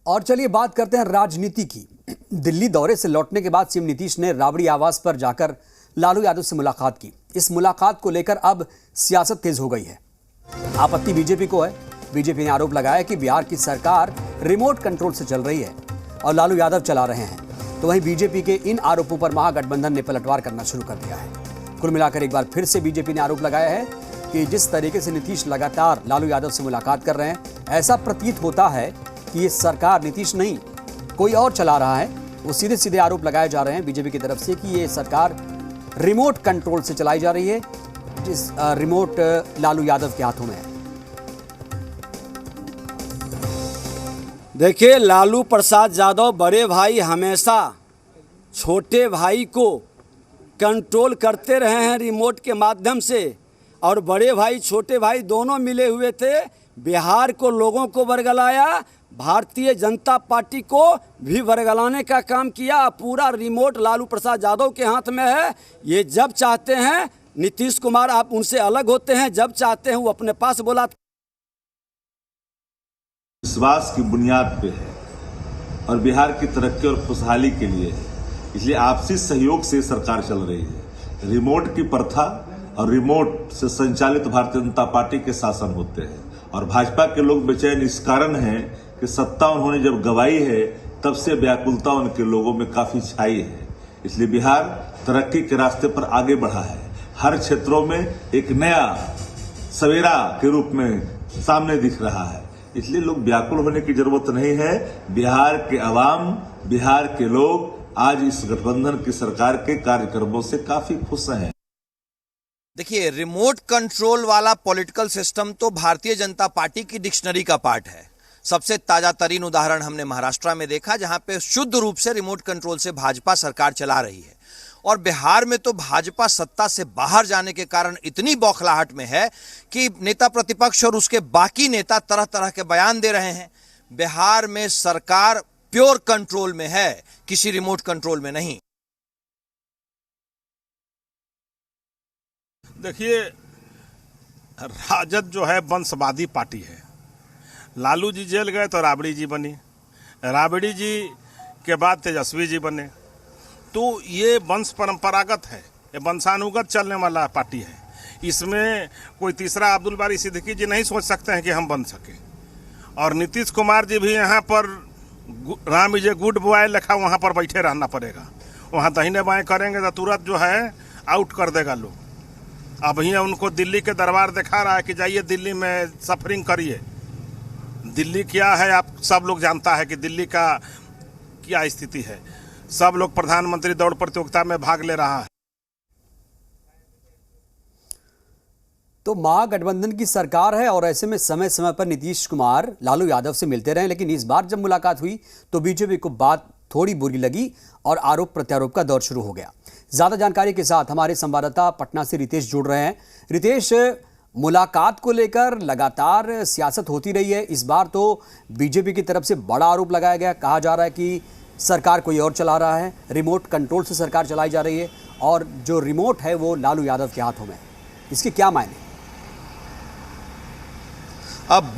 और चलिए बात करते हैं राजनीति की। दिल्ली दौरे से लौटने के बाद सीएम नीतीश ने राबड़ी आवास पर जाकर लालू यादव से मुलाकात की। इस मुलाकात को लेकर अब सियासत तेज हो गई है। आपत्ति बीजेपी को है। बीजेपी ने आरोप लगाया कि बिहार की सरकार रिमोट कंट्रोल से चल रही है और लालू यादव चला रहे हैं। तो वहीं बीजेपी के इन आरोपों पर महागठबंधन ने पलटवार करना शुरू कर दिया है। कुल मिलाकर एक बार फिर से बीजेपी ने आरोप लगाया है कि जिस तरीके से नीतीश लगातार लालू यादव से मुलाकात कर रहे हैं, ऐसा प्रतीत होता है कि ये सरकार नीतीश नहीं कोई और चला रहा है। वो सीधे सीधे आरोप लगाए जा रहे हैं बीजेपी की तरफ से कि ये सरकार रिमोट कंट्रोल से चलाई जा रही है, जिस रिमोट लालू यादव के हाथों में है। देखिए, लालू प्रसाद यादव बड़े भाई हमेशा छोटे भाई को कंट्रोल करते रहे हैं रिमोट के माध्यम से, और बड़े भाई छोटे भाई दोनों मिले हुए थे। बिहार को लोगों को वर्गलाया, भारतीय जनता पार्टी को भी वर्गलाने का काम किया। पूरा रिमोट लालू प्रसाद यादव के हाथ में है। ये जब चाहते हैं नीतीश कुमार, आप उनसे अलग होते हैं, जब चाहते हैं वो अपने पास बुलाते। विश्वास की बुनियाद पे है और बिहार की तरक्की और खुशहाली के लिए है, इसलिए आपसी सहयोग से सरकार चल रही है। रिमोट की प्रथा और रिमोट से संचालित भारतीय जनता पार्टी के शासन होते हैं और भाजपा के लोग बेचैन इस कारण हैं कि सत्ता उन्होंने जब गंवाई है तब से व्याकुलता उनके लोगों में काफी छाई है। इसलिए बिहार तरक्की के रास्ते पर आगे बढ़ा है। हर क्षेत्रों में एक नया सवेरा के रूप में सामने दिख रहा है। इसलिए लोग व्याकुल होने की जरूरत नहीं है। बिहार के अवाम, बिहार के लोग आज इस गठबंधन की सरकार के कार्यक्रमों से काफी खुश हैं। देखिए, रिमोट कंट्रोल वाला पॉलिटिकल सिस्टम तो भारतीय जनता पार्टी की डिक्शनरी का पार्ट है। सबसे ताजा तरीन उदाहरण हमने महाराष्ट्र में देखा, जहां पे शुद्ध रूप से रिमोट कंट्रोल से भाजपा सरकार चला रही है। और बिहार में तो भाजपा सत्ता से बाहर जाने के कारण इतनी बौखलाहट में है कि नेता प्रतिपक्ष और उसके बाकी नेता तरह तरह के बयान दे रहे हैं। बिहार में सरकार प्योर कंट्रोल में है, किसी रिमोट कंट्रोल में नहीं। देखिए, राजद जो है वंशवादी पार्टी है। लालू जी जेल गए तो राबड़ी जी बनी, राबड़ी जी के बाद तेजस्वी जी बने। तो ये वंश परंपरागत है, ये वंशानुगत चलने वाला पार्टी है। इसमें कोई तीसरा अब्दुल बारी सिद्दीकी जी नहीं सोच सकते हैं कि हम बन सके। और नीतीश कुमार जी भी यहाँ पर Ram is a good boy लिखा वहाँ पर बैठे रहना पड़ेगा। वहाँ दाहिने बाएं करेंगे तो तुरंत जो है आउट कर देगा लोग। अब यहाँ उनको दिल्ली के दरबार दिखा रहा है कि जाइए दिल्ली में सफरिंग करिए। दिल्ली क्या है आप सब लोग जानता है कि दिल्ली का क्या स्थिति है। सब लोग प्रधानमंत्री दौड़ प्रतियोगिता में भाग ले रहा है। तो महागठबंधन की सरकार है और ऐसे में समय समय पर नीतीश कुमार लालू यादव से मिलते रहे, लेकिन इस बार जब मुलाकात हुई तो बीजेपी को बात थोड़ी बुरी लगी और आरोप प्रत्यारोप का दौर शुरू हो गया। ज्यादा जानकारी के साथ हमारे संवाददाता पटना से रितेश जुड़ रहे हैं। रितेश, मुलाकात को लेकर लगातार सियासत होती रही है। इस बार तो बीजेपी की तरफ से बड़ा आरोप लगाया गया। कहा जा रहा है कि सरकार कोई और चला रहा है, रिमोट कंट्रोल से सरकार चलाई जा रही है और जो रिमोट है वो लालू यादव के हाथों में। इसके क्या मायने? अब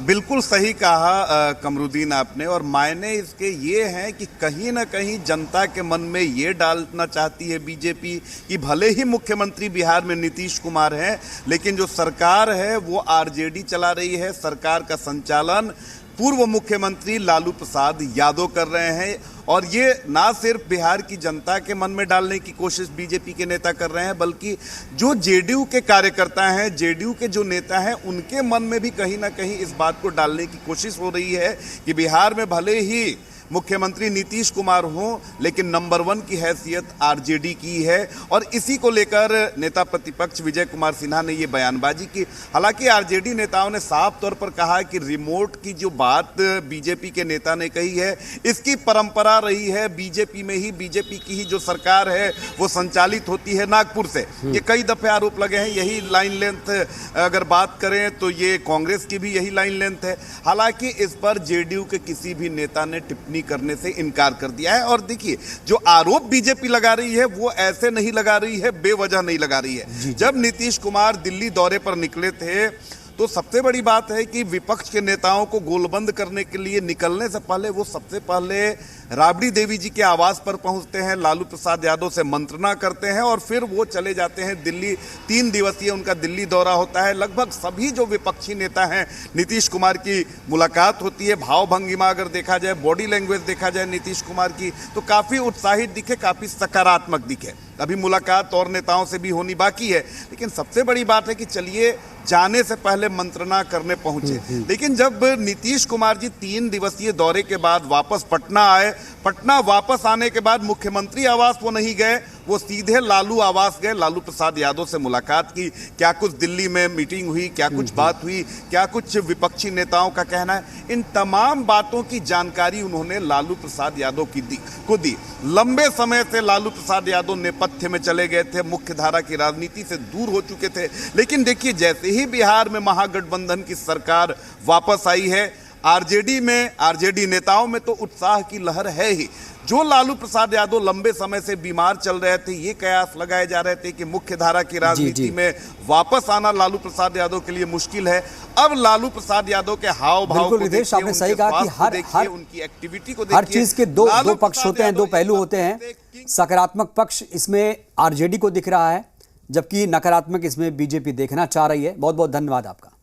बिल्कुल सही कहा कमरुद्दीन आपने। और मायने इसके ये हैं कि कहीं ना कहीं जनता के मन में ये डालना चाहती है बीजेपी कि भले ही मुख्यमंत्री बिहार में नीतीश कुमार हैं, लेकिन जो सरकार है वो आरजेडी चला रही है। सरकार का संचालन पूर्व मुख्यमंत्री लालू प्रसाद यादव कर रहे हैं। और ये ना सिर्फ बिहार की जनता के मन में डालने की कोशिश बीजेपी के नेता कर रहे हैं, बल्कि जो जेडीयू के कार्यकर्ता हैं, जेडीयू के जो नेता हैं, उनके मन में भी कहीं ना कहीं इस बात को डालने की कोशिश हो रही है कि बिहार में भले ही मुख्यमंत्री नीतीश कुमार हों, लेकिन नंबर 1 की हैसियत आरजेडी की है। और इसी को लेकर नेता प्रतिपक्ष विजय कुमार सिन्हा ने ये बयानबाजी की। हालांकि आरजेडी नेताओं ने साफ तौर पर कहा कि रिमोट की जो बात बीजेपी के नेता ने कही है, इसकी परंपरा रही है। बीजेपी में ही, बीजेपी की ही जो सरकार है वो संचालित होती है नागपुर से। ये कई दफे आरोप लगे हैं। यही लाइन लेंथ अगर बात करें तो ये कांग्रेस की भी यही लाइन लेंथ है। हालांकि इस पर जेडीयू के किसी भी नेता ने टिप्पणी करने से इनकार कर दिया है। और देखिए, जो आरोप बीजेपी लगा रही है वो ऐसे नहीं लगा रही है, बेवजह नहीं लगा रही है। जब नीतीश कुमार दिल्ली दौरे पर निकले थे तो सबसे बड़ी बात है कि विपक्ष के नेताओं को गोलबंद करने के लिए निकलने से पहले वो सबसे पहले राबड़ी देवी जी के आवास पर पहुंचते हैं, लालू प्रसाद यादव से मंत्रणा करते हैं और फिर वो चले जाते हैं दिल्ली। 3 दिवसीय उनका दिल्ली दौरा होता है। लगभग सभी जो विपक्षी नेता हैं, नीतीश कुमार की मुलाकात होती है। भाव भंगिमा अगर देखा जाए, बॉडी लैंग्वेज देखा जाए नीतीश कुमार की, तो काफ़ी उत्साहित दिखे, काफ़ी सकारात्मक दिखे। अभी मुलाकात और नेताओं से भी होनी बाकी है, लेकिन सबसे बड़ी बात है कि चलिए जाने से पहले मंत्रणा करने पहुंचे। लेकिन जब नीतीश कुमार जी 3 दिवसीय दौरे के बाद वापस पटना आए, पटना वापस आने के बाद मुख्यमंत्री आवास वो नहीं गए, वो सीधे लालू आवास गए, लालू प्रसाद यादव से मुलाकात की। क्या कुछ दिल्ली में मीटिंग हुई, क्या कुछ बात हुई, क्या कुछ विपक्षी नेताओं का कहना है, इन तमाम बातों की जानकारी उन्होंने लालू प्रसाद यादव को दी। लंबे समय से लालू प्रसाद यादव नेपथ्य में चले गए थे, मुख्य धारा की राजनीति से दूर हो चुके थे। लेकिन देखिए, जैसे ही बिहार में महागठबंधन की सरकार वापस आई है, आरजेडी नेताओं में तो उत्साह की लहर है ही। जो लालू प्रसाद यादव लंबे समय से बीमार चल रहे थे, ये कयास लगाए जा रहे थे कि मुख्य धारा की राजनीति में वापस आना लालू प्रसाद यादव के लिए मुश्किल है। अब लालू प्रसाद यादव के हाव भाव को देखिए, आपने सही कहा कि हर उनकी एक्टिविटी को देखिए, हर चीज के दो पक्ष होते हैं, 2 पहलू होते हैं। सकारात्मक पक्ष इसमें आरजेडी को दिख रहा है, जबकि नकारात्मक इसमें बीजेपी देखना चाह रही है। बहुत बहुत धन्यवाद आपका।